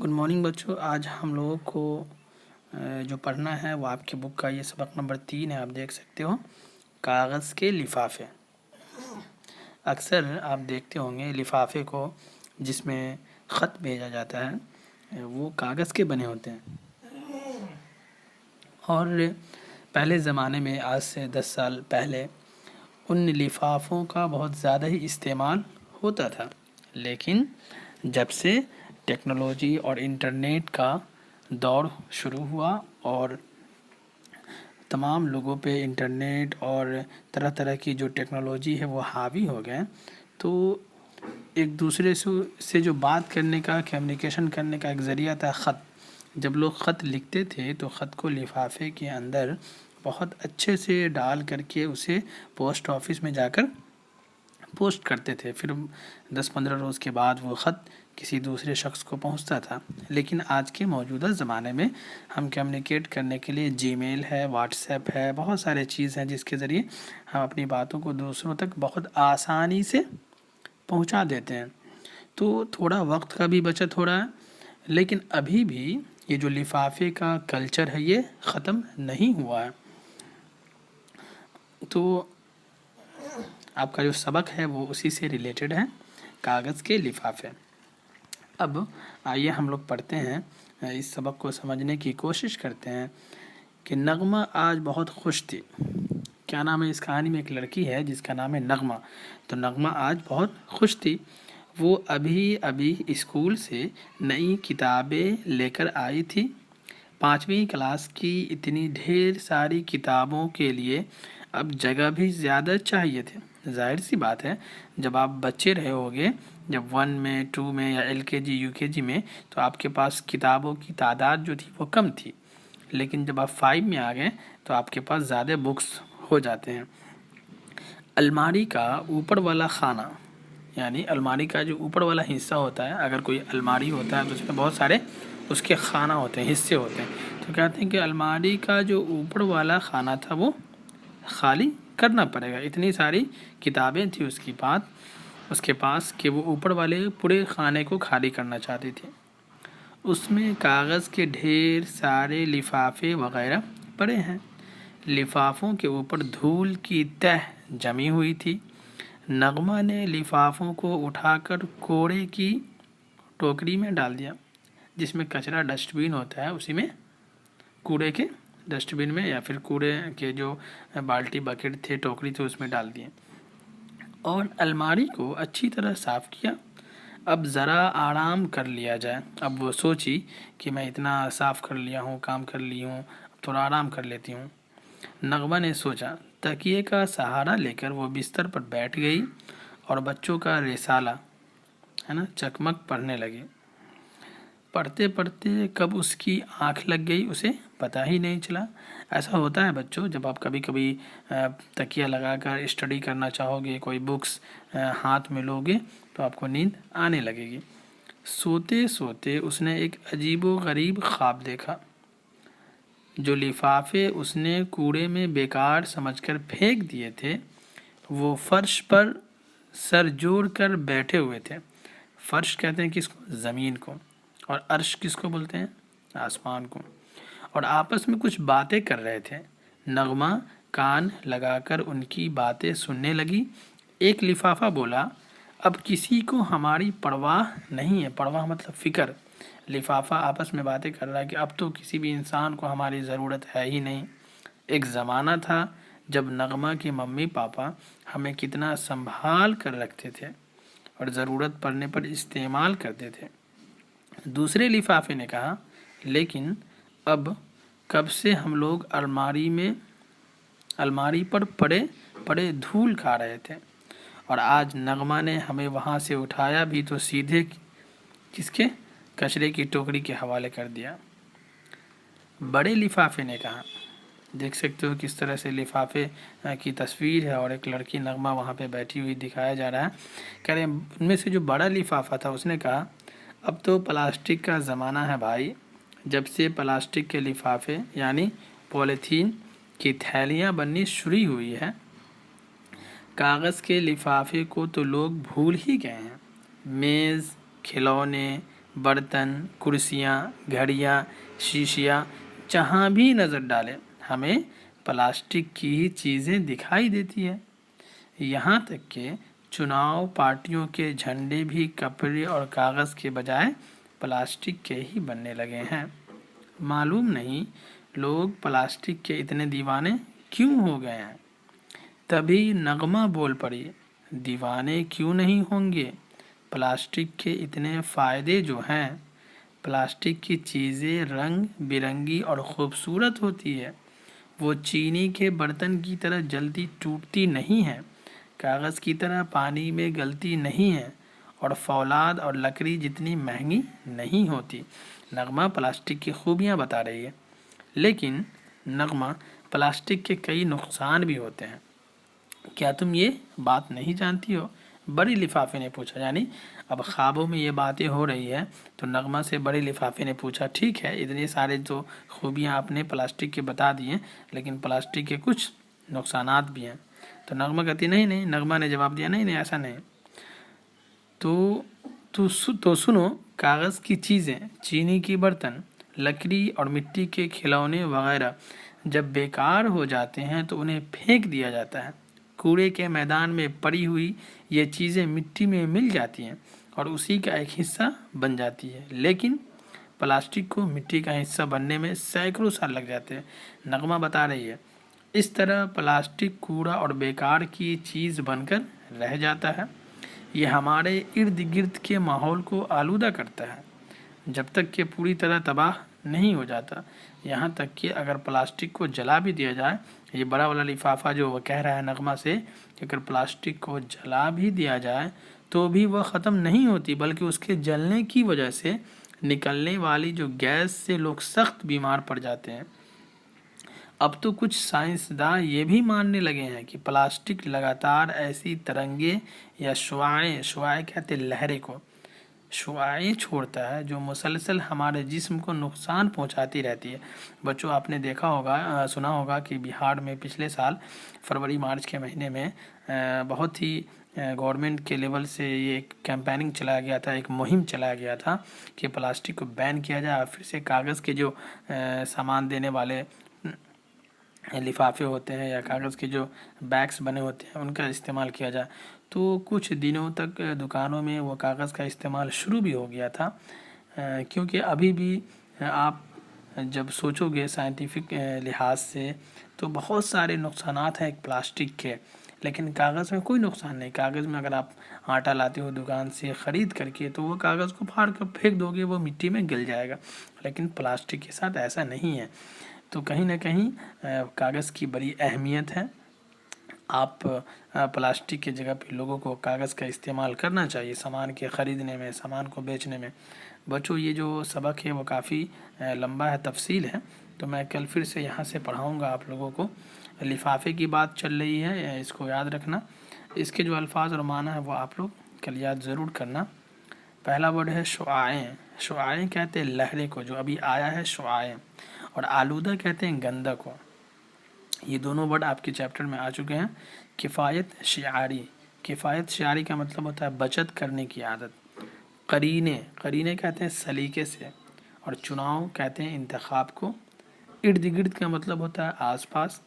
Good morning بچوں. آج ہم لوگوں کو جو پڑھنا ہے وہ آپ کے بک کا یہ سبق نمبر 3 ہے. آپ دیکھ سکتے ہو کاغذ کے لفافے. اکثر آپ دیکھتے ہوں گے لفافے کو جس میں خط بھیجا جاتا ہے وہ کاغذ کے بنے ہوتے ہیں. اور پہلے زمانے میں آج سے 10 سال پہلے ان لفافوں کا بہت زیادہ ہی استعمال ہوتا تھا. لیکن جب سے ٹیکنالوجی اور انٹرنیٹ کا دور شروع ہوا اور تمام لوگوں پہ انٹرنیٹ اور طرح طرح کی جو ٹیکنالوجی ہے وہ حاوی ہو گئے تو ایک دوسرے سے جو بات کرنے کا کمیونیکیشن کرنے کا ایک ذریعہ تھا خط. جب لوگ خط لکھتے تھے تو خط کو لفافے کے اندر بہت اچھے سے ڈال کر کے اسے پوسٹ آفس میں جا کر پوسٹ کرتے تھے. پھر 10-15 روز کے بعد وہ خط کسی دوسرے شخص کو پہنچتا تھا. لیکن آج کے موجودہ زمانے میں ہم کمیونیکیٹ کرنے کے لیے جی میل ہے، واٹس ایپ ہے، بہت سارے چیز ہیں جس کے ذریعے ہم اپنی باتوں کو دوسروں تک بہت آسانی سے پہنچا دیتے ہیں. تو تھوڑا وقت کا بھی بچت ہو رہا ہے. لیکن ابھی بھی یہ جو لفافے کا کلچر ہے یہ ختم نہیں ہوا ہے. تو آپ کا جو سبق ہے وہ اسی سے ریلیٹڈ ہے، کاغذ کے لفافے. اب آئیے ہم لوگ پڑھتے ہیں، اس سبق کو سمجھنے کی کوشش کرتے ہیں. کہ نغمہ آج بہت خوش تھی. کیا نام ہے اس کہانی میں؟ ایک لڑکی ہے جس کا نام ہے نغمہ. تو نغمہ آج بہت خوش تھی. وہ ابھی اسکول سے نئی کتابیں لے کر آئی تھی. 5ویں کلاس کی اتنی ڈھیر ساری کتابوں کے لیے اب جگہ بھی زیادہ چاہیے تھے. ظاہر سی بات ہے جب آپ بچے رہے ہوگے، جب 1 میں 2 میں یا LKG UKG میں، تو آپ کے پاس کتابوں کی تعداد جو تھی وہ کم تھی. لیکن جب آپ 5 میں آ گئے تو آپ کے پاس زیادہ بکس ہو جاتے ہیں. الماری کا اوپر والا خانہ، یعنی الماری کا جو اوپر والا حصہ ہوتا ہے، اگر کوئی الماری ہوتا ہے تو اس میں بہت سارے اس کے خانہ ہوتے ہیں، حصے ہوتے ہیں. تو کہتے ہیں کہ الماری کا جو اوپر والا خانہ تھا وہ خالی کرنا پڑے گا. اتنی ساری کتابیں تھیں اس کے پاس کہ وہ اوپر والے پورے خانے کو خالی کرنا چاہتی تھی. اس میں کاغذ کے ڈھیر سارے لفافے وغیرہ پڑے ہیں. لفافوں کے اوپر دھول کی تہ جمی ہوئی تھی. نغمہ نے لفافوں کو اٹھا کر کوڑے کی ٹوکری میں ڈال دیا. جس میں کچرا ڈسٹ بین ہوتا ہے اسی میں، کوڑے کے ڈسٹ بین میں یا پھر کوڑے کے جو بالٹی بکیٹ تھے ٹوکری تھے اس میں ڈال دیے. اور الماری کو اچھی طرح صاف کیا. اب ذرا آرام کر لیا جائے. اب وہ سوچی کہ میں اتنا صاف کر لیا ہوں، کام کر لی ہوں، اب تھوڑا آرام کر لیتی ہوں. نغمہ نے سوچا. تکیے کا سہارا لے کر وہ بستر پر بیٹھ گئی اور بچوں کا رسالہ ہے نا چکمک پڑھنے لگی. پڑھتے پڑھتے کب اس کی آنکھ لگ گئی اسے پتہ ہی نہیں چلا. ایسا ہوتا ہے بچوں، جب آپ کبھی تکیہ لگا کر اسٹڈی کرنا چاہو گے، کوئی بکس ہاتھ میں لوگے تو آپ کو نیند آنے لگے گی. سوتے سوتے اس نے ایک عجیب و غریب خواب دیکھا. جو لفافے اس نے کوڑے میں بیکار سمجھ کر پھینک دیے تھے وہ فرش پر سر جوڑ کر بیٹھے ہوئے تھے. فرش کہتے ہیں کس کو؟ زمین کو. اور عرش کس کو بولتے ہیں؟ آسمان کو. اور آپس میں کچھ باتیں کر رہے تھے. نغمہ کان لگا کر ان کی باتیں سننے لگی. ایک لفافہ بولا، اب کسی کو ہماری پرواہ نہیں ہے. پرواہ مطلب فکر. لفافہ آپس میں باتیں کر رہا ہے کہ اب تو کسی بھی انسان کو ہماری ضرورت ہے ہی نہیں. ایک زمانہ تھا جب نغمہ کے ممی پاپا ہمیں کتنا سنبھال کر رکھتے تھے اور ضرورت پڑنے پر استعمال کرتے تھے. دوسرے لفافے نے کہا، لیکن اب کب سے ہم لوگ الماری پر پڑے دھول کھا رہے تھے اور آج نغمہ نے ہمیں وہاں سے اٹھایا بھی تو سیدھے کس کے؟ کچرے کی ٹوکری کے حوالے کر دیا. بڑے لفافے نے کہا. دیکھ سکتے ہو کس طرح سے لفافے کی تصویر ہے اور ایک لڑکی نغمہ وہاں پہ بیٹھی ہوئی دکھایا جا رہا ہے. کہہ رہے ہیں ان میں سے جو بڑا لفافہ تھا اس نے کہا، اب تو پلاسٹک کا زمانہ ہے بھائی. جب سے پلاسٹک کے لفافے یعنی پولیتھین کی تھیلیاں بننی شروع ہوئی ہے، کاغذ کے لفافے کو تو لوگ بھول ہی گئے ہیں. میز، کھلونے، برتن، کرسیاں، گھڑیاں، شیشیاں، جہاں بھی نظر ڈالیں ہمیں پلاسٹک کی ہی چیزیں دکھائی دیتی ہے۔ یہاں تک کہ چناؤ پارٹیوں کے جھنڈے بھی کپڑے اور کاغذ کے بجائے پلاسٹک کے ہی بننے لگے ہیں۔ معلوم نہیں لوگ پلاسٹک کے اتنے دیوانے کیوں ہو گئے ہیں۔ تبھی نغمہ بول پڑی، دیوانے کیوں نہیں ہوں گے، پلاسٹک کے اتنے فائدے جو ہیں۔ پلاسٹک کی چیزیں رنگ برنگی اور خوبصورت ہوتی ہے، وہ چینی کے برتن کی طرح جلدی ٹوٹتی نہیں ہے، کاغذ کی طرح پانی میں گلتی نہیں ہے، اور فولاد اور لکڑی جتنی مہنگی نہیں ہوتی۔ نغمہ پلاسٹک کی خوبیاں بتا رہی ہے، لیکن نغمہ پلاسٹک کے کئی نقصان بھی ہوتے ہیں۔ کیا تم یہ بات نہیں جانتی ہو؟ بڑی لفافے نے پوچھا۔ یعنی اب خوابوں میں یہ باتیں ہو رہی ہے تو نغمہ سے بڑی لفافے نے پوچھا، ٹھیک ہے اتنے سارے جو خوبیاں آپ نے پلاسٹک کے بتا دی ہیں، لیکن پلاسٹک کے کچھ نقصانات بھی ہیں۔ تو نغمہ کہتی نہیں، نغمہ نے جواب دیا نہیں ایسا نہیں۔ تو سنو، کاغذ کی چیزیں، چینی کی برتن، لکڑی اور مٹی کے کھلونے وغیرہ جب بیکار ہو جاتے ہیں تو انہیں پھینک دیا جاتا ہے۔ کوڑے کے میدان میں پڑی ہوئی یہ چیزیں مٹی میں مل جاتی ہیں اور اسی کا ایک حصہ بن جاتی ہے، لیکن پلاسٹک کو مٹی کا حصہ بننے میں سینکڑوں سال لگ جاتے ہیں۔ نغمہ بتا رہی ہے اس طرح پلاسٹک کوڑا اور بیکار کی چیز بن کر رہ جاتا ہے۔ یہ ہمارے ارد گرد کے ماحول کو آلودہ کرتا ہے جب تک کہ پوری طرح تباہ نہیں ہو جاتا۔ یہاں تک کہ اگر پلاسٹک کو جلا بھی دیا جائے، یہ بڑا والا لفافہ جو وہ کہہ رہا ہے نغمہ سے کہ اگر پلاسٹک کو جلا بھی دیا جائے تو بھی وہ ختم نہیں ہوتی، بلکہ اس کے جلنے کی وجہ سے نکلنے والی جو گیس سے لوگ سخت بیمار پڑ جاتے ہیں۔ اب تو کچھ سائنسداں یہ بھی ماننے لگے ہیں کہ پلاسٹک لگاتار ایسی ترنگیں یا شعاعیں کہتے ہیں لہریں کو، شعاعیں چھوڑتا ہے جو مسلسل ہمارے جسم کو نقصان پہنچاتی رہتی ہے۔ بچوں آپ نے دیکھا ہوگا، سنا ہوگا کہ بہار میں پچھلے سال فروری مارچ کے مہینے میں بہت ہی گورنمنٹ کے لیول سے یہ ایک کیمپیننگ چلایا گیا تھا، ایک مہم چلایا گیا تھا کہ پلاسٹک کو بین کیا جائے اور پھر سے کاغذ کے جو سامان دینے والے لفافے ہوتے ہیں یا کاغذ کے جو بیگس بنے ہوتے ہیں ان کا استعمال کیا جائے۔ تو کچھ دنوں تک دکانوں میں وہ کاغذ کا استعمال شروع بھی ہو گیا تھا، کیونکہ ابھی بھی آپ جب سوچو گے سائنٹیفک لحاظ سے تو بہت سارے نقصانات ہیں پلاسٹک کے، لیکن کاغذ میں کوئی نقصان نہیں۔ کاغذ میں اگر آپ آٹا لاتے ہو دکان سے خرید کر کے تو وہ کاغذ کو پھاڑ کر پھینک دو گے، وہ مٹی میں گل جائے گا، لیکن پلاسٹک کے ساتھ ایسا نہیں ہے۔ تو کہیں نہ کہیں کاغذ کی بڑی اہمیت ہے۔ آپ پلاسٹک کی جگہ پہ لوگوں کو کاغذ کا استعمال کرنا چاہیے سامان کے خریدنے میں، سامان کو بیچنے میں۔ بچوں یہ جو سبق ہے وہ کافی لمبا ہے، تفصیل ہے، تو میں کل پھر سے یہاں سے پڑھاؤں گا آپ لوگوں کو۔ لفافے کی بات چل رہی ہے، اس کو یاد رکھنا۔ اس کے جو الفاظ اور معنی ہے وہ آپ لوگ کل یاد ضرور کرنا۔ پہلا ورڈ ہے شعاعیں۔ شعاعیں کہتے ہیں لہریں کو، جو ابھی آیا ہے شعاعیں، اور آلودہ کہتے ہیں گندہ کو۔ یہ دونوں ورڈ آپ کے چیپٹر میں آ چکے ہیں۔ کفایت شعاری، کفایت شعاری کا مطلب ہوتا ہے بچت کرنے کی عادت۔ قرینے کہتے ہیں سلیقے سے، اور چناؤ کہتے ہیں انتخاب کو۔ ارد گرد کا مطلب ہوتا ہے آس پاس۔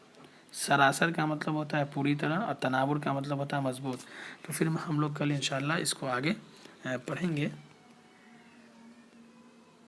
سراسر کا مطلب ہوتا ہے پوری طرح، اور تناور کا مطلب ہوتا ہے مضبوط۔ تو پھر ہم لوگ کل انشاءاللہ اس کو آگے پڑھیں گے۔